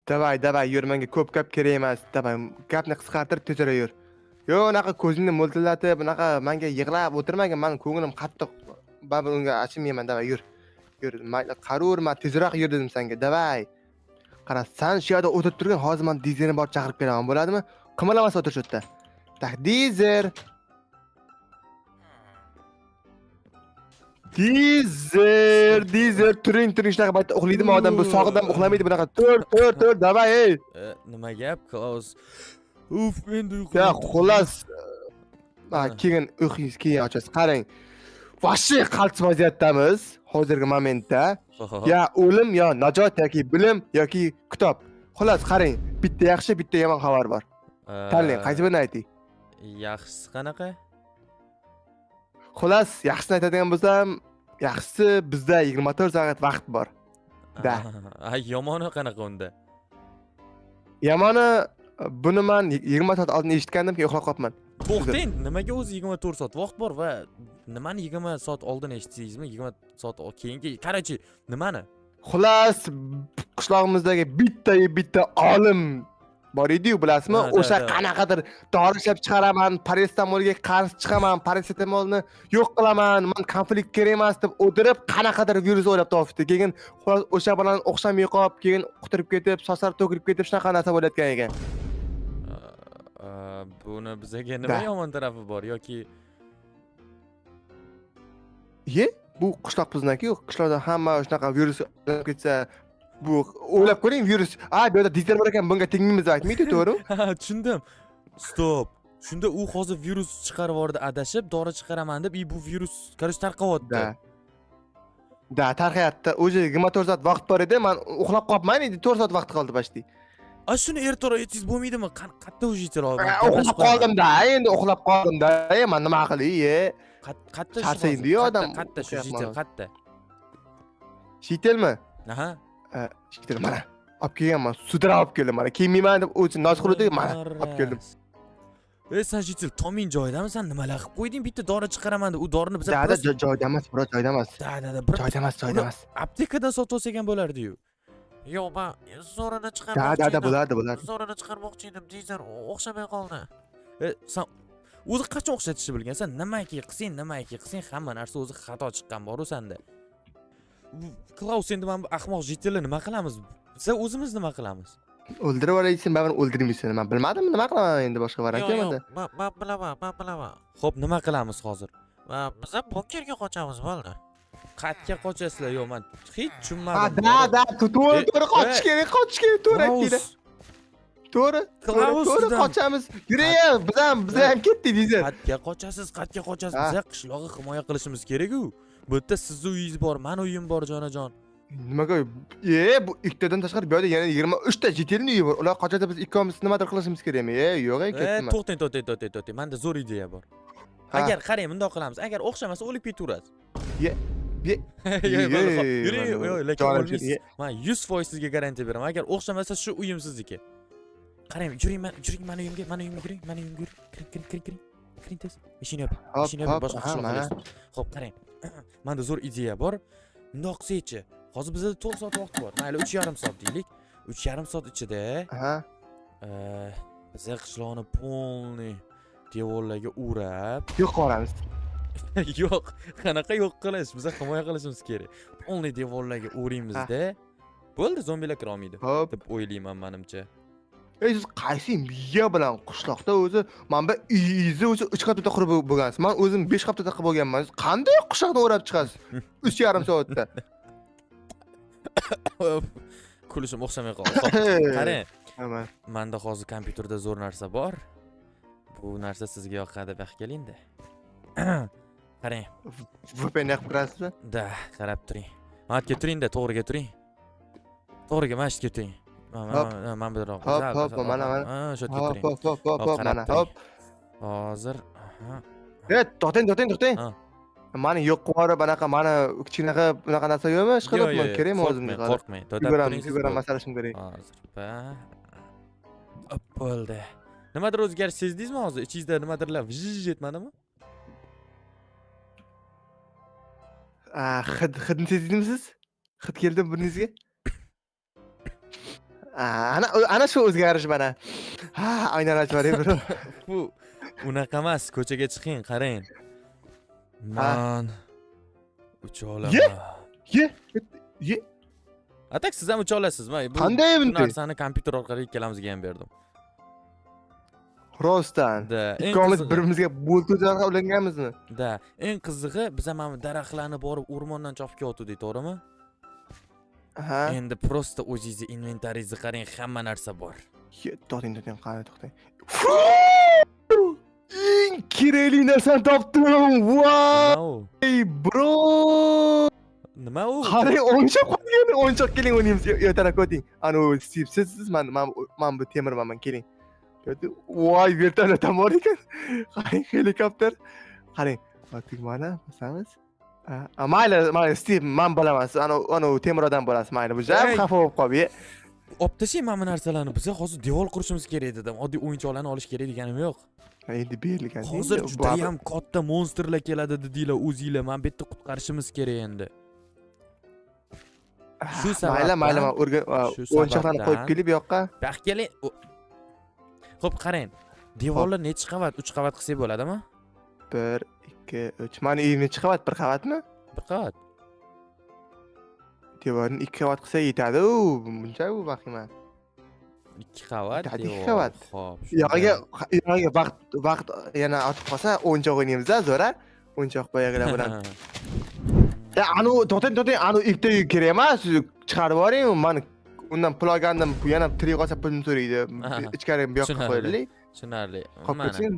Davay, yur, menga ko'p gap kerak emas. Davay, gapni qisqartirib tezroq yur. Yo'q, unaqa ko'zingni mo'ltillatib, bunaqa menga yig'lab o'tirmagin. Men ko'nglim qattiq. Baribir unga achinmayman. Davay, yur. Yur, mayli, qaraverma, tezroq yur dedim senga. Davay. Qara, sen shu yerda o'tirib turgan, hozir men dizerni borib chaqirib kelaman, bo'ladimi? Qimirlamasa o'tir shu yerda. Tak, dizer. Dizer, turing, shunaqa paytda uxlaydimi odam? Bu sog'idan uxlamaydi bunaqa. Tur, davay, ey. Nima gap, Klaus? Uf, endi uyqum. Ya, xullas. Keyin uyqingiz keyin ochasiz. Qarang. Vashshiy qaltis vaziyatdamiz hozirgi momentda. Ya o'lim, yo najot yoki bilim yoki kitob. Xullas, qarang. Bitta yaxshi, bitta yomon xabar bor. Tanlang, qaysi birini ayting? Yaxshisi qanaqa? Xullas, yaxshisini aytadigan bo'lsam, yaxshisi bizda 24 soat vaqt bor. Da. Yomoni qanaqa unda? Yomoni buni men 20 soat oldin eshitgandim, keyin uxlab qolibman. To'xtang, nimaga o'zi 24 soat vaqt bor va nimani 20 soat oldin eshitsizmi? 20 soat keyingi, qarachi, nimani? Xullas, qishlog'imizdagi bitta olim bor edi-yu, bilasizmi? O'sha qanaqadir dori ishlab chiqaraman, parasetamolga qarshi chiqaman, parasetamolni yo'q qilaman, men konflikt kerak emas deb o'tirib, qanaqadir virus o'ylab topibdi. Keyin xullas o'sha bilan o'xshamay qolib, keyin qutirib ketib, sosar to'kilib ketib, shunaqa narsa bo'layotgan ekan. Buni bizga nima yomon tarafi bor yoki bu qishloq bizniki-ku. Qishloqda hamma shunaqa virus olib ketsa, bu o'ylab ko'ring, virus. Bu yerda dizer bor ekan, bunga tegmaymiz deb aytmaydi, to'g'rimi? Ha, tushundim. Stop. Shunda u hozir virus chiqarib yubordi, adashib, dori chiqaraman deb, bu virus qarshi tarqayapti. Da, tarqayapti. O'zi 24 soat vaqt bor edi, men uxlab qolibman edi, 4 soat vaqt qoldi bashti. Shuni ertaroq aytsangiz bo'lmaydimi? Qayerda o'jitlar? Uxlab qoldim-da, endi uxlab qoldim-da. Men nima qilay? Qayerda charchaydi odam. Qayerda shu jitel, qayerda? Shitelmi? Aha. Shitel mana. Olib kelganman, sudra olib keldim mana. Kelmayman deb o'zi noz qildi, mana olib keldim. Sen jitel, tomin joyidami? Sen nimalar qilib qo'yding? Bitta dori chiqaraman deb, u dorini biz joyda emas, bro, joyda emas. Joyda emas. Aptekadan sotib olsak ham bo'lardi-yu. Yo'q, men zo'rini chiqarmoqchi edim. Bo'ladi. Zo'rini chiqarmoqchi edim, deysan, o'xshamay qoldi. Sen o'zi qachon o'xshatishni bilgansan? Nimaki qilsang, hamma narsa o'zi xato chiqqan bor-ku senda. Klaus, endi men bu ahmoq jitelni nima qilamiz? Biz o'zimiz nima qilamiz? O'ldirib olaysan, baribir o'ldirmaysan. Men bilmadim, nima qilaman endi boshqa variant yo'q menda. Men bilaman. Xo'p, nima qilamiz hozir? Biz ham bunkerga qochamiz, bo'ldi. Qayerga qochasizlar? Yo'q, men hech tushunmadim. To'g'ri qochish kerak, to'g'ri aytdinglar. To'g'ri qochamiz. Yuring, biz ham ketdik deysiz. Qayerga qochasiz? Biz qishlog'i himoya qilishimiz kerak-ku. Bu yerda sizning uyingiz bor, meni uyim bor, jonajon. Nimaga? Bu ikkitadan tashqari bu yerda yana 23 ta jetelni uyi bor. Ular qochadi, biz ikkovimiz nimadir qilishimiz kerakmi? Yo'q, ketdim. To'xtang. Menda zo'r ideya bor. Agar qarang, bundoq qilamiz. Agar o'xshamasa o'lib ketaverasiz. Yo'q, lekin o'lmaysiz. Men 100% sizga garantiya beraman. Agar o'xshamasa shu uyim sizniki. Qarang, yuring mani uyimga, yuring. Kiring tez. Mashina yop, boshqa qishloqqa olasiz. Xo'p, qarang. Menda zo'r ideya bor. Bundoq qilsaychi. Hozir bizda 4 soat vaqt bor. Mayli, 3,5 soat deylik. 3,5 soat ichida biz qishloqni polniy devorlarga o'rab yo'q qilamiz. Yo'q, qanaqa yo'q qilish? Biz himoya qilishimiz kerak. Polniy devorlarga o'raymizda. Bo'ldi, zombilar kira olmaydi deb o'ylayman menimcha. Siz qaysi miya bilan qishloqda o'zi men bu uyingizni o'zi 3 qavatda qurib bo'lgansiz. Men o'zim 5 qavatda qilib bo'lganman. Qanday qishloqda o'rab chiqasiz? 3,5 soatda. Kulishim o'xshamay qoldi. Qarang. Menda hozir kompyuterda zo'r narsa bor. Bu narsa sizga yoqadi, baq keling-da. Qarang. VPN yoqib turasizmi? Da, qarab turing. Matga turing-da, to'g'riga turing. To'g'riga mashqga turing. Men biroq. Hop, mana. Shu yerga turing. Hop, mana. Hop. Hozir, to'xtang. Mani yo'q qilib, bunaqa mana kichkina bunaqa narsa yo'qmi? Ish qilibmi? Kerakmi o'zimga? Qo'rqmang. Yuguraman, masalashim kerak. Hozir. Bo'ldi. Nimadir o'zgarish sezdingizmi hozir? Ichingizda nimadirlar vij etmadimi? Hidni sezdingizmi siz? Hid keldimi burningizga? Ana shu o'zgarish mana. Ha, aylanib boray bro. Bu unaqa emas, ko'chaga chiqing, qarang. Ha. Man ucha olaman. Ye. Atak siz ham ucha olasiz. Men bu Qanday bu bunday? narsani kompyuter orqali ikkalamizga ham berdim. Rostdan. Da, eng Ikkovimiz qizig'i- birimizga bultur jarqa ulanganmizmi? Da, eng qizig'i biz ham mana daraxtlarni borib o'rmondan chopib kelgandik, to'g'rimi? Ha. Endi prosta o'zingizni inventaringizni qarang, hamma narsa bor. To'xtang, qani to'xtang. Eng kerakli narsani topdim. Voy, Nima u? bro. Nima u? Qarang, o'yinchoq qo'ygan. O'yinchoq keling o'ynaymiz. Yo'taraq o'ting. Ana siz men bu temirman, keling. Voy, vertolyotdan bor ekan. Qarang, helikopter. Qarang, o'ting mana, basamiz. Mayli, Steve, men bo'laman. Ana temir odam bo'lasiz, mayli. Bu jam Ey. xafa bo'lib qolib. Olib tashlang mana bu narsalarni. Biz hozir devor qurishimiz kerak dedim. Oddiy o'yinchoqlarni olish kerak deganim yo'q. Endi berilgan. Hozir juda ham katta monsterlar keladi dedinglar, o'zinglar. Men bu yerda qutqarishimiz kerak endi. Shu sababdan- mayli, men shu o'yinchoqlarni qo'yib sababdan- kelib bu yoqqa. Baq keling. Xo'p, qarang. Devorlar necha qavat? 3 qavat qilsak bo'ladimi? 1, 2, 3. Mani uyim nechi qavat? 1 qavatmi? 1 qavat. Devorni 2 qavat qilsa yetadi. Buncha u vahima. 2 qavat. Yetadi, ikki devor. qavat. Xo'p. Yog'iga vaqt yana o'tib qolsa o'yinchoq o'ynaymiz-da, zo'ra. O'yinchoq boyagilar bilan. To'xtang, anu ikkita kerak emas. Chiqarib yuboring. Men undan pul olgandim. Yana tirik qolsa pulni so'raydi. Ichkari bu yoqqa qo'yaylik. Tushunarli. Qolib Mana ketsin.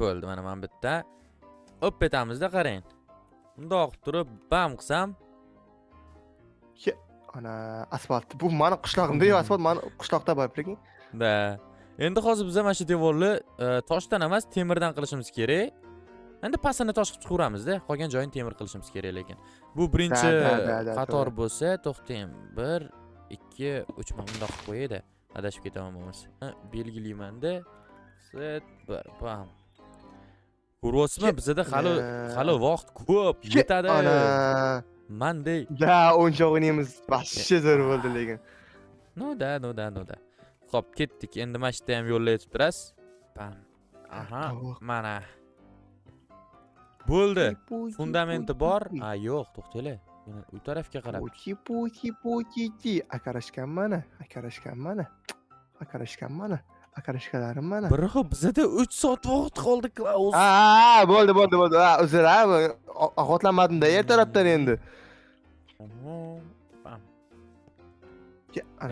bo'ldi, mana men bitta o'p etamizda, qarang. Bundoq qilib turib, bam qilsam, Ana asfalt. Bu meni qishlog'imda-yu, asfalt meni qishloqda bor, lekin. da. Endi hozir biz mana shu devorni toshdan emas, temirdan qilishimiz kerak. Endi pastini tosh qilib chiqaramizda, qolgan joyini temir qilishimiz kerak lekin. Bu birinchi Da, qator to'g'ri. bo'lsa, to'xtang. 1, 2, 3 mana bundoq qilib qo'yayda. Adashib ketaman bo'lmasa. Belgilayman-da. Set 1, bam. Ko'ryapsizmi, bizda hali vaqt ko'p, yetadi. Ana. Manday. Da, o'yinchoq o'ynaymiz. Vahshiy zo'r bo'ldi lekin. No da. Xo'p, ketdik. Endi mana shu yerda ham yo'llar yetib turasiz. Bam. Aha, Tovuq. mana. Bo'ldi. Fundamenti bor. Yo'q, to'xtanglar. Mana u tarafga qarab. Puchi. Akarashgan mana. Akarashkalarim mana. Biroq bizda 3 soat vaqt qoldi, Klaus. Bo'ldi. Uzr, ovqatlanmadim-da ertalabdan endi. Bam.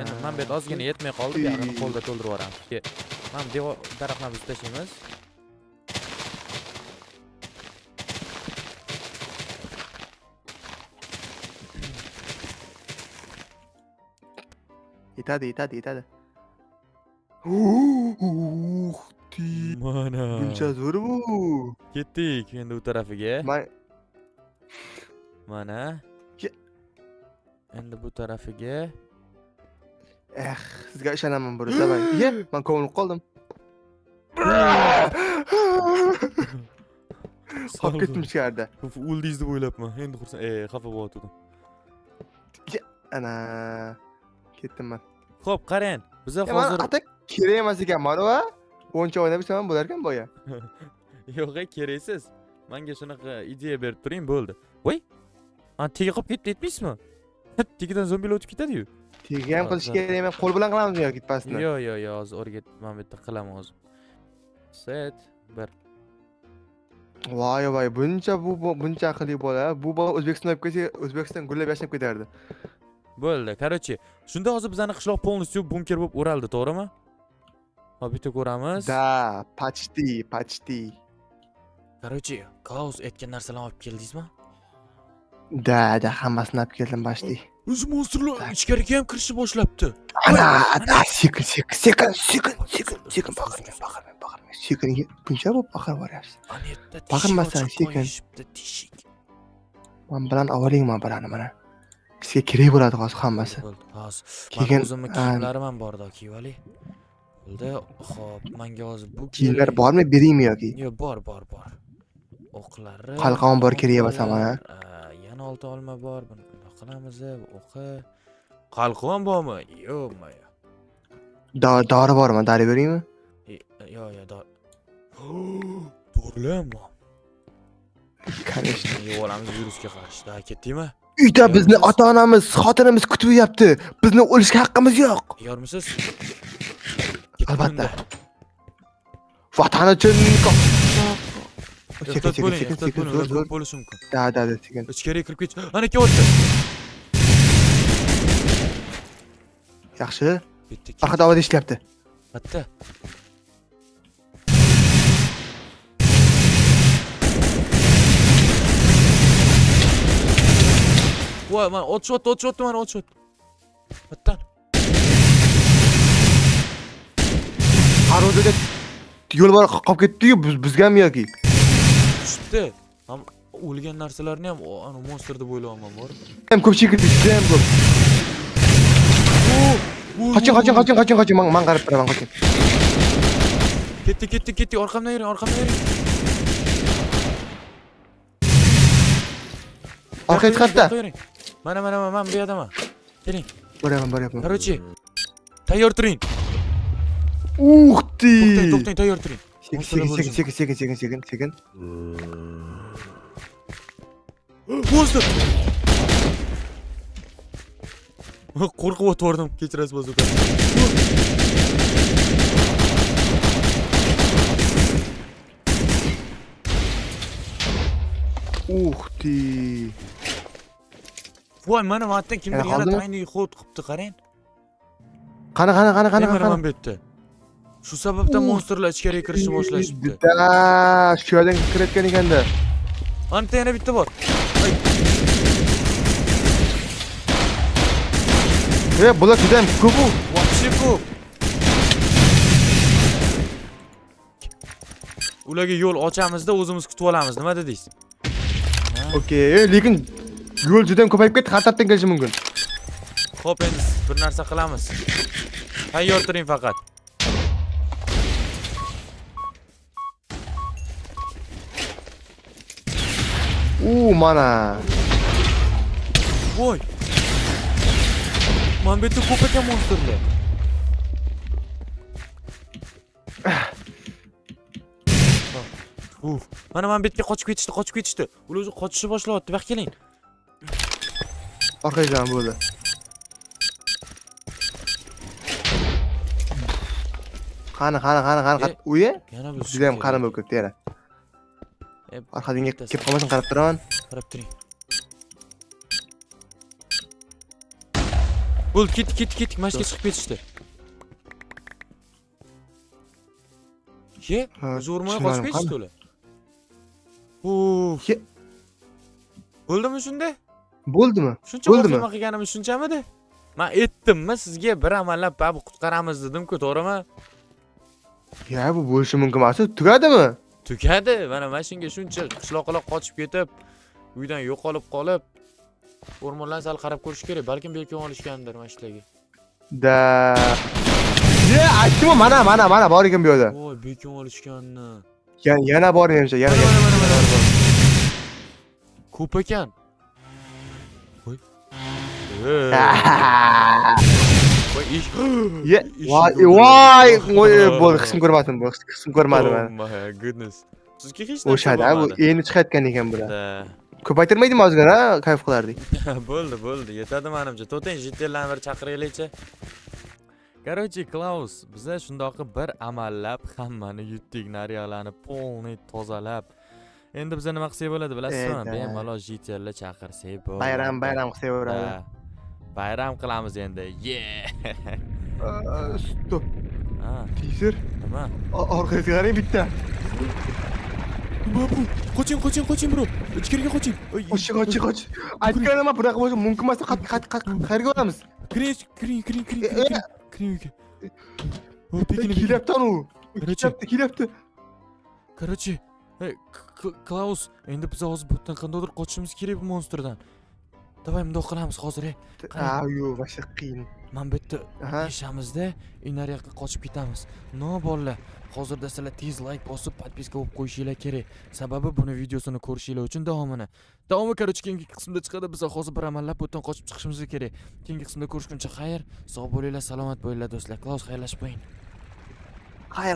Endi men bu yerda ozgina yetmay qoldi, bu yoqni qo'lda to'ldirib yuboramiz. Mana devor daraxtlarni buzib tashlaymiz. Yetadi. Mana. Buncha zo'r bu. Ketdik endi u tarafiga. Men Mana. Endi bu tarafiga. sizga ishonaman bro, davay. Men ko'ngilib qoldim. Qolib ketdim ichkarida. O'ldingiz deb o'ylabman. Endi xursand, xafa bo'ladim. Ana ketdim men. Xo'p, qarang. Biz Men hozir atak kerak emas ekan mana. O'yinchoq o'ynab ishlaman bo'lar ekan boya. yo'q, keraksiz. Menga shunaqa ideya berib turing, bo'ldi. Voy. Tega qolib ketdi, aytmaysizmi? Tegidan zombilar o'tib ketadi-yu. Tega ham qilish kerak emas, qo'l bilan qilamizmi yoki pastni? Yo'q, hozir o'rgatman, bu yerda qilaman hozir. Set 1. Voy, buncha aqlli bola. Bu bola O'zbekistonga olib kelsa, O'zbekiston gullab yashnab ketardi. Bo'ldi. Короче, shunda hozir bizning qishloq полностью bunker bo'lib o'raldi, to'g'rimi? Hop, bitta ko'ramiz. Da, почти. Короче, Klaus aytgan narsalarni olib keldingizmi? Da, hammasini olib keldim почти. O'zi monsterlar ichkariga ham kirishni boshlabdi. Ana, sekin. Baqirmang. Sekin, buncha bo'lib baqirib boryapsiz. Ana yerda Baqirmasang, sekin. teshik. Men bilan oling mana. Sizga kerak bo'ladi hozir hammasi. Bo'ldi. Hozir Keyin, men o'zimni kiyimlarim ham borda, kiyib olay. Bo'ldi. Xo'p, menga hozir bu Kiyimlar bormi, beraymi yoki? Yo'q, bor. O'qlari. Qalqon bor, kerak bo'lsa mana. Yana 6 olma bor. Buni qilamiz, o'qi. Qalqon bormi? Yo'qmi? Dori bormi? Dori beraymi? Yo, to'g'rilayapmi? Конечно. Yeb olamiz virusga qarshi. Da, ketdingmi? Uyda bizni ota-onamiz, xotinimiz kutyapti. Bizni o'lishga haqqimiz yo'q. Tayyormisiz? Albatta. Vatan uchun Ehtiyot bo'ling, ular ko'p bo'lishi mumkin. Da, sekin. Ichkariga kirib ketdi. Ana kelyapti. Yaxshi. Bitta. Faqat ovoz eshityapti. Bitta. Voy, men otishyapti, mana otishyapti. Bitta. Qarovda yo'l bor qolib ketdi-yu, bizga ham yoki. Tushibdi. Ham o'lgan narsalarni ham ana monster deb o'ylayapman, bor. Ham ko'pchilik juda ham ko'p. Qoching, men qarab turaman, qoching. Ketdi, orqamdan yuring. Orqaga chiqadi. Mana, men bu yerdaman. Keling. Boryapman. Короче, tayyor turing. Uxti. To'xtang, tayyor turing. Sekin. Monster. Qo'rqib o'tdim. Kechirasiz, bazuka. Uxti. Voy, mana vatdan kimdir yana Qoldimi? tayinli xod qilibdi, qarang. Qani. Mana bu yerda. Shu sababdan monsterlar ichkariga kirishni boshlashibdi. Da, shu yerdan kirayotgan ekanda. Anta yana bitta bor. Bular juda ham ko'p-ku. Вообще ko'p. Ularga yo'l ochamiz-da, o'zimiz kutib olamiz. Nima dedingiz? Okey, lekin yo'l juda ham ko'payib ketdi, har tarafdan kelishi mumkin. Xo'p, endi bir narsa qilamiz. Tayyor turing faqat. Mana. Voy. Mana bu yerda ko'p ekan monsterlar. Mana bu yerga qochib ketishdi. Ular o'zi qochishni boshlayapti. Baq keling. Orqadan bo'ldi. Qani. Uyi? Yana bir Juda ham qarin bo'lib ketdi yana. Orqadan kelib qolmasin, qarab turaman. Qarab turing. Bo'l, ketdik. Mashga chiqib ketishdi. Zo'rmay qochib ketishdi ular. Bo'ldimi shunda? Bo'ldimi? Shuncha vahima qilganimiz shunchami-da? Men aytdimmi sizga bir amallab babu qutqaramiz dedim-ku, to'g'rimi? Bu bo'lishi mumkin emas. Tugadimi? Tugadi. Mana shunga shuncha qishloqlar qochib ketib, uydan yo'qolib qolib, o'rmonlarni sal qarab ko'rish kerak. Balkim bekon olishgandir mashlarga. Da. Aytdim, mana bor ekan bu yerda. Voy, bekon olishganni. Yana bor menimcha, yana. Ko'p ekan. Voy. Voy, bo'ldi, qism ko'rmadim mana. Oh my goodness. Sizga hech narsa O'shada bu endi chiqayotgan ekan bular. bo'lmadi. Ko'paytirmaydimi ozgina, kayf qilardik. Bo'ldi, yetadi menimcha. To'ting, jitellarni bir chaqiraylikchi. Короче, Klaus, biza shundoqi bir amallab hammani yutdik, naryolarni polniy tozalab. Endi biza nima qilsak bo'ladi, bilasizmi? Bemalol jitellar chaqirsak bo'ladi. Bayram qilsak bo'ladi. Bayram qilamiz endi. Stop. Teaser. Nima? Orqaga qarang bitta. Nima bu? Qoching, bro. Ichkariga qoching. Qoch. Aytganim bunaqa bo'lsa mumkin emas. Qayerga boramiz? Kiring. Kelyapti u. Kelyapti. Короче, Klaus, endi biz hozir bu yerdan qandaydir qochishimiz kerak bu monsterdan. Davay bundoq qilamiz hozir. Yo'q, vashqa qiyin. Men bu yerda Aha. yashamizda, nariyoqqa qochib ketamiz. No bolalar, hozirda sizlar tez like bosib, podpiska bo'lib qo'yishinglar kerak. Sababi buni videosini ko'rishinglar uchun davomini. Davomi короче keyingi qismda chiqadi. Biz hozir bir amallab bu yerdan qochib chiqishimiz kerak. Keyingi qismda ko'rishguncha xayr, sog' bo'linglar, salomat bo'linglar do'stlar. Klaus xayrlashib qo'ying.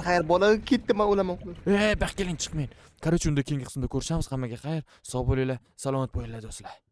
Xayr, bola ketdi, men o'laman. Bu yoqqa keling, chiqmang. Короче unda keyingi qismda ko'rishamiz. Hammaga xayr, sog' bo'linglar, salomat bo'linglar do'stlar.